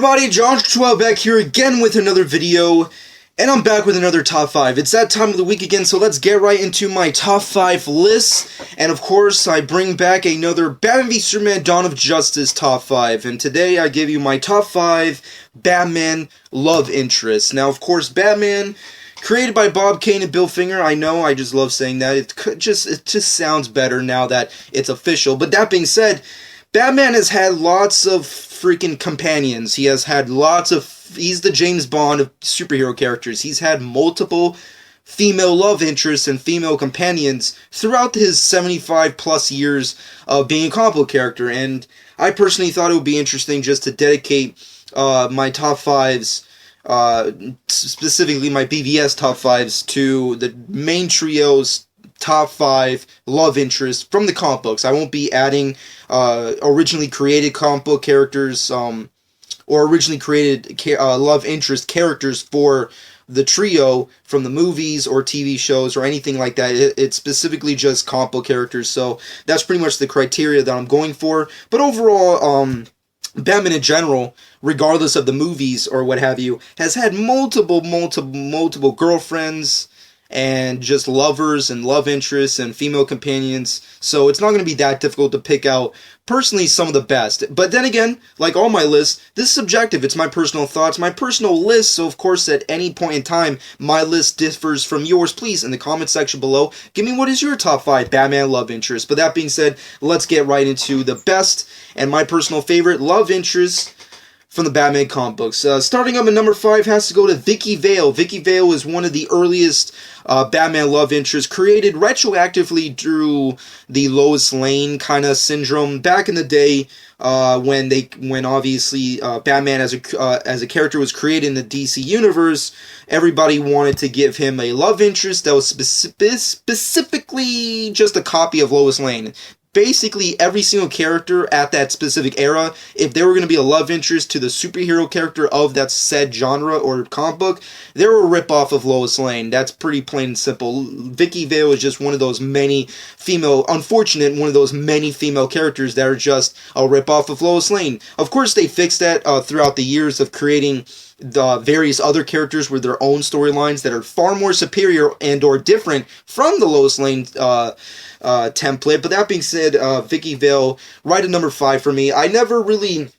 everybody, Joshua back here again with another video, and I'm back with another top 5. It's that time of the week again, so let's get right into my top 5 list, and of course, I bring back another Batman v Superman Dawn of Justice top 5, and today I give you my top 5 Batman love interests. Now, of course, Batman, created by Bob Kane and Bill Finger. I know, I just love saying that. It just sounds better now that it's official, but that being said, Batman has had lots of freaking companions. He has had he's the James Bond of superhero characters. He's had multiple female love interests and female companions throughout his 75 plus years of being a comic book character. And I personally thought it would be interesting just to dedicate my top 5s, specifically my BVS top 5s, to the main trio's top 5 love interests from the comic books. I won't be adding originally created comic book characters or originally created love interest characters for the trio from the movies or TV shows or anything like that. It's specifically just comic book characters, so that's pretty much the criteria that I'm going for. But overall, Batman in general, regardless of the movies or what have you, has had multiple girlfriends and just lovers and love interests and female companions, so it's not going to be that difficult to pick out, personally, some of the best. But then again, like all my lists, this is subjective. It's my personal thoughts, my personal list, so of course at any point in time, my list differs from yours. Please, in the comment section below, give me what is your top 5 Batman love interests. But that being said, let's get right into the best and my personal favorite love interests from the Batman comic books. Starting up at number 5 has to go to Vicky Vale. Vicky Vale is one of the earliest Batman love interests, created retroactively through the Lois Lane kind of syndrome back in the day, when obviously Batman as a character was created in the DC universe. Everybody wanted to give him a love interest that was specifically just a copy of Lois Lane. Basically, every single character at that specific era, if they were going to be a love interest to the superhero character of that said genre or comic book, they were a ripoff of Lois Lane. That's pretty plain and simple. Vicky Vale is just one of those many female characters that are just a ripoff of Lois Lane. Of course, they fixed that throughout the years of creating the various other characters with their own storylines that are far more superior and or different from the Lois Lane template. But that being said, Vicky Vale, right at number 5 for me. I never really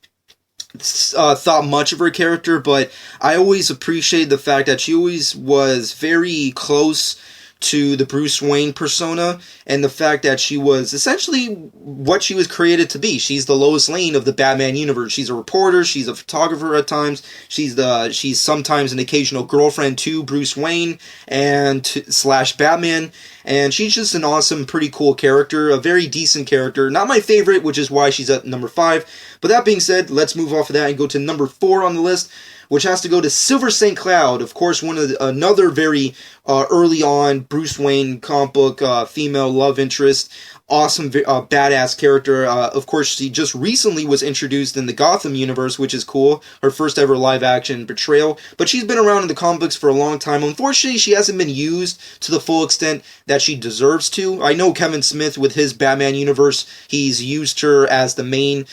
thought much of her character, but I always appreciated the fact that she always was very close to the Bruce Wayne persona, and the fact that she was essentially what she was created to be. She's the Lois Lane of the Batman universe. She's a reporter, she's a photographer at times, she's sometimes an occasional girlfriend to Bruce Wayne and slash Batman, and she's just an awesome, pretty cool character, a very decent character. Not my favorite, which is why she's at number 5, but that being said, let's move off of that and go to number 4 on the list, which has to go to Silver St. Cloud. Of course, another very early on Bruce Wayne comic book female love interest. Awesome, badass character. Of course, she just recently was introduced in the Gotham universe, which is cool. Her first ever live-action portrayal. But she's been around in the comic books for a long time. Unfortunately, she hasn't been used to the full extent that she deserves to. I know Kevin Smith, with his Batman universe, he's used her as the main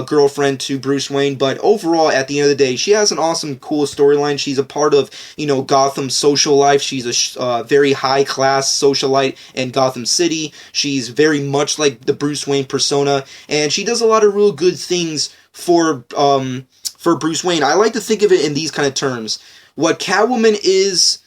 girlfriend to Bruce Wayne. But overall, at the end of the day, she has an awesome, cool storyline. She's a part of, Gotham's social life. She's a very high-class socialite in Gotham City. She's very much like the Bruce Wayne persona, and she does a lot of real good things for Bruce Wayne. I like to think of it in these kind of terms. What Catwoman is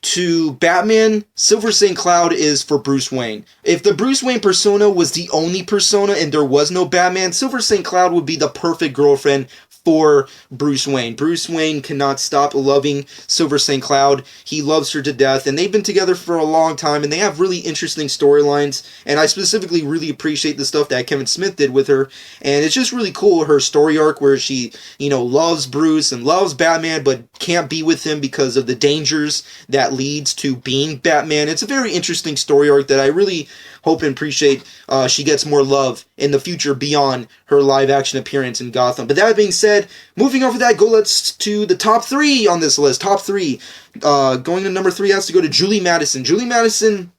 to Batman, Silver St. Cloud is for Bruce Wayne. If the Bruce Wayne persona was the only persona and there was no Batman, Silver St. Cloud would be the perfect girlfriend for Bruce Wayne. Bruce Wayne cannot stop loving Silver St. Cloud. He loves her to death, and they've been together for a long time, and they have really interesting storylines, and I specifically really appreciate the stuff that Kevin Smith did with her, and it's just really cool, her story arc where she, loves Bruce and loves Batman, but can't be with him because of the dangers that leads to being Batman. It's a very interesting story arc that I really hope and appreciate she gets more love in the future beyond her live-action appearance in Gotham. But that being said, moving over that, let's to the top 3 on this list. Top 3. Going to number 3 has to go to Julie Madison. Julie Madison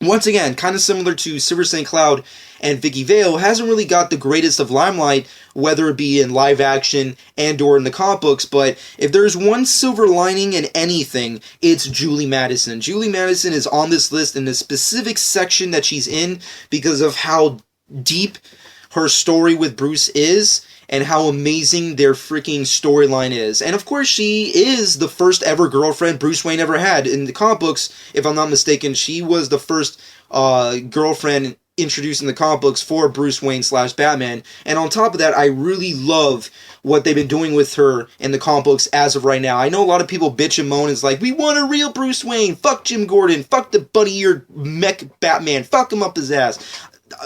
once again, kind of similar to Silver St. Cloud and Vicky Vale, hasn't really got the greatest of limelight, whether it be in live action and or in the comic books, but if there's one silver lining in anything, it's Julie Madison. Julie Madison is on this list in the specific section that she's in because of how deep her story with Bruce is, and how amazing their freaking storyline is. And of course, she is the first ever girlfriend Bruce Wayne ever had. In the comic books, if I'm not mistaken, she was the first girlfriend introduced in the comic books for Bruce Wayne / Batman. And on top of that, I really love what they've been doing with her in the comic books as of right now. I know a lot of people bitch and moan. It's like, we want a real Bruce Wayne. Fuck Jim Gordon. Fuck the bunny-eared mech Batman. Fuck him up his ass.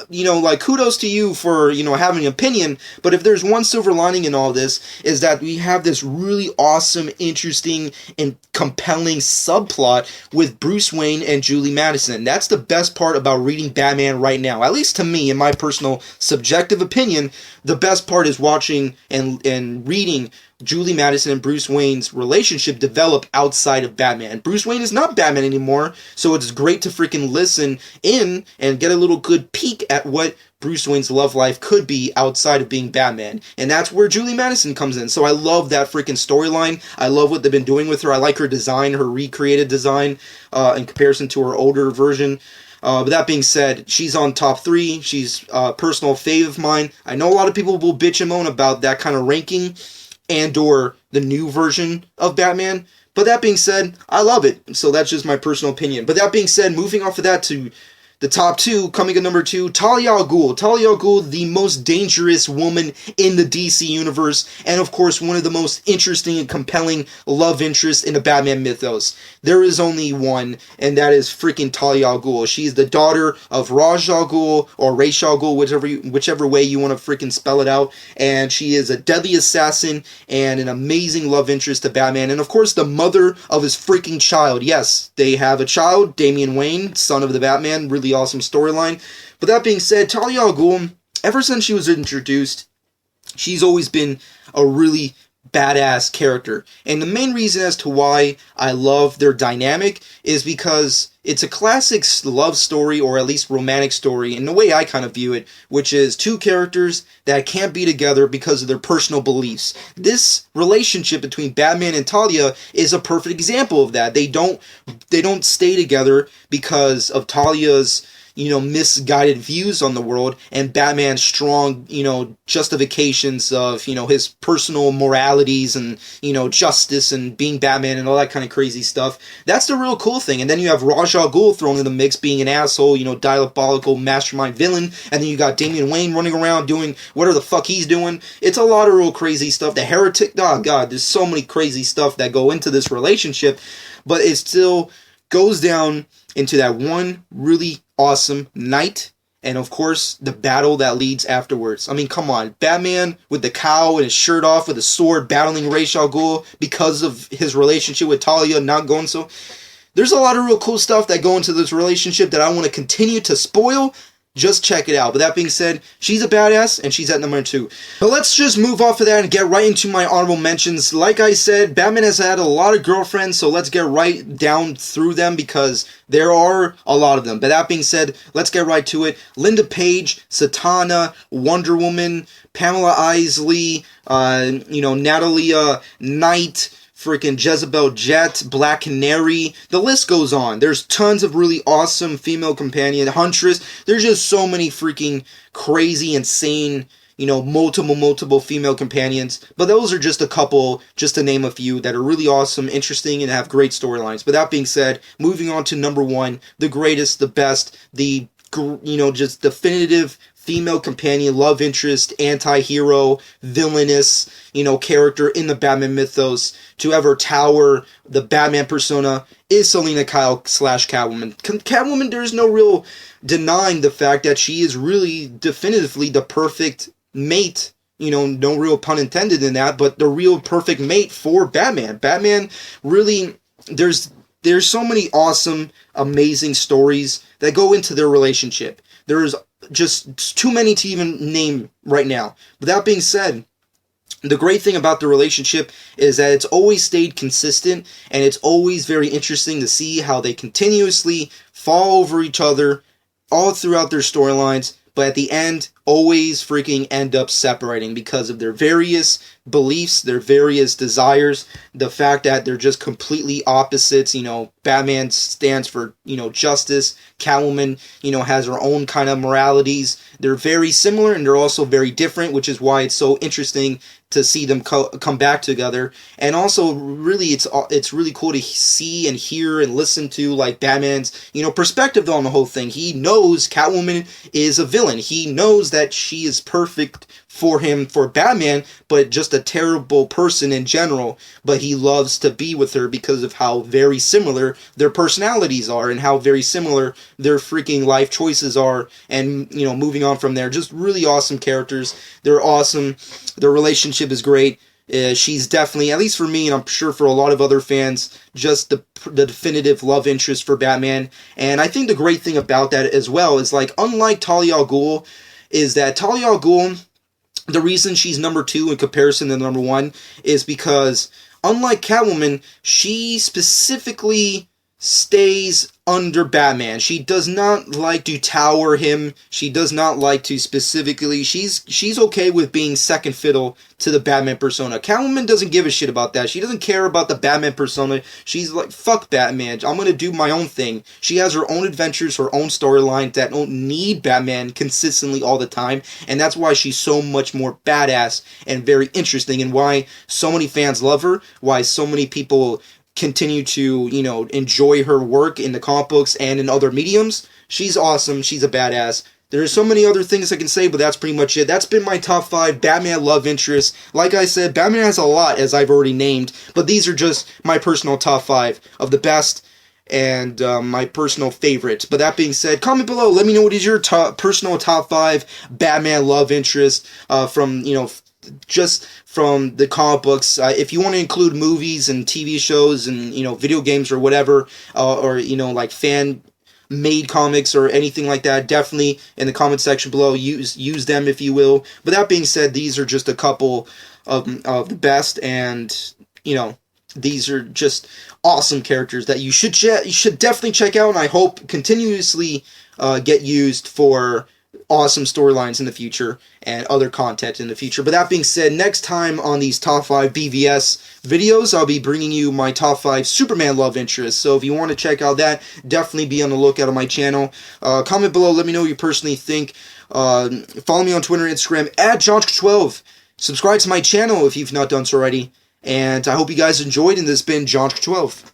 Like, kudos to you for, having an opinion, but if there's one silver lining in all this, is that we have this really awesome, interesting, and compelling subplot with Bruce Wayne and Julie Madison. That's the best part about reading Batman right now. At least to me, in my personal subjective opinion, the best part is watching and reading Julie Madison and Bruce Wayne's relationship develop outside of Batman. Bruce Wayne is not Batman anymore, so it's great to freaking listen in and get a little good peek at what Bruce Wayne's love life could be outside of being Batman. And that's where Julie Madison comes in. So I love that freaking storyline. I love what they've been doing with her. I like her design, her recreated design, in comparison to her older version. But that being said, she's on top 3. She's a personal fave of mine. I know a lot of people will bitch and moan about that kind of ranking and or the new version of Batman. But that being said, I love it. So that's just my personal opinion. But that being said, moving off of that to the top 2, coming at number 2, Talia Al Ghul. Talia Al Ghul, the most dangerous woman in the DC universe, and of course one of the most interesting and compelling love interests in the Batman mythos. There is only one, and that is freaking Talia Al Ghul. She's the daughter of Ra's al Ghul, or Ra's al Ghul, whichever way you want to freaking spell it out, and she is a deadly assassin and an amazing love interest to Batman, and of course the mother of his freaking child. Yes, they have a child, Damian Wayne, son of the Batman, really awesome storyline. But that being said, Talia Al Ghul, ever since she was introduced, she's always been a really badass character. And the main reason as to why I love their dynamic is because it's a classic love story, or at least romantic story, in the way I kind of view it, which is two characters that can't be together because of their personal beliefs. This relationship between Batman and Talia is a perfect example of that. They don't stay together because of Talia's misguided views on the world, and Batman's strong, justifications of, his personal moralities and, justice and being Batman and all that kind of crazy stuff. That's the real cool thing. And then you have Ra's al Ghul thrown in the mix, being an asshole, diabolical mastermind villain, and then you got Damian Wayne running around doing whatever the fuck he's doing. It's a lot of real crazy stuff. The heretic, oh god, there's so many crazy stuff that go into this relationship, but it still goes down into that one really awesome night, and of course the battle that leads afterwards. I mean, come on, Batman with the cowl and his shirt off with a sword battling Ra's al Ghul because of his relationship with Talia not going so. There's a lot of real cool stuff that go into this relationship that I want to continue to spoil. Just check it out. But that being said, she's a badass, and she's at number 2. But let's just move off of that and get right into my honorable mentions. Like I said, Batman has had a lot of girlfriends, so let's get right down through them because there are a lot of them. But that being said, let's get right to it. Linda Page, Satana, Wonder Woman, Pamela Isley, Natalia Knight, freaking Jezebel Jet, Black Canary, the list goes on. There's tons of really awesome female companion, Huntress. There's just so many freaking crazy, insane, multiple female companions. But those are just a couple, just to name a few, that are really awesome, interesting, and have great storylines. But that being said, moving on to number 1, the greatest, the best, the, just definitive female companion, love interest, anti-hero, villainous, character in the Batman mythos to ever tower the Batman persona is Selina Kyle / Catwoman. Catwoman, there's no real denying the fact that she is really definitively the perfect mate, no real pun intended in that, but the real perfect mate for Batman. Batman really, there's so many awesome, amazing stories that go into their relationship. There's just too many to even name right now. But that being said, The great thing about the relationship is that it's always stayed consistent, and it's always very interesting to see how they continuously fall over each other all throughout their storylines, but at the end always freaking end up separating because of their various beliefs, their various desires, the fact that they're just completely opposites. Batman stands for, justice. Catwoman, has her own kind of moralities. They're very similar and they're also very different, which is why it's so interesting to see them come back together. And also, really, it's really cool to see and hear and listen to, like, Batman's, perspective on the whole thing. He knows Catwoman is a villain. He knows that she is perfect for him, for Batman, but just a terrible person in general. But he loves to be with her because of how very similar their personalities are and how very similar their freaking life choices are. And, moving on from there, just really awesome characters. They're awesome. Their relationship is great. She's definitely, at least for me, and I'm sure for a lot of other fans, just the definitive love interest for Batman. And I think the great thing about that as well is, like, unlike Talia Al Ghul, is that Talia Al Ghul, the reason she's number 2 in comparison to number 1 is because, unlike Catwoman, she specifically stays under Batman. She does not like to tower him. She does not like to specifically... She's okay with being second fiddle to the Batman persona. Catwoman doesn't give a shit about that. She doesn't care about the Batman persona. She's like, fuck Batman. I'm gonna do my own thing. She has her own adventures, her own storylines that don't need Batman consistently all the time. And that's why she's so much more badass and very interesting, and why so many fans love her, why so many people continue to, enjoy her work in the comic books and in other mediums. She's awesome. She's a badass. There's so many other things I can say, but that's pretty much it. That's been my top 5 Batman love interests. Like I said, Batman has a lot, as I've already named, but these are just my personal top 5 of the best and my personal favorites. But that being said, comment below. Let me know what is your personal top 5 Batman love interest from, just from the comic books. If you want to include movies and TV shows and, video games or whatever, or, like fan made comics or anything like that, definitely in the comment section below, use them if you will. But that being said, these are just a couple of the best, and, these are just awesome characters that you should definitely check out, and I hope continuously get used for awesome storylines in the future and other content in the future. But that being said, next time on these top 5 BVS videos, I'll be bringing you my top 5 Superman love interests. So if you want to check out that, definitely be on the lookout on my channel. Comment below, let me know what you personally think. Follow me on Twitter and Instagram at JohnSk12. Subscribe to my channel if you've not done so already. And I hope you guys enjoyed, and this has been JohnSk12.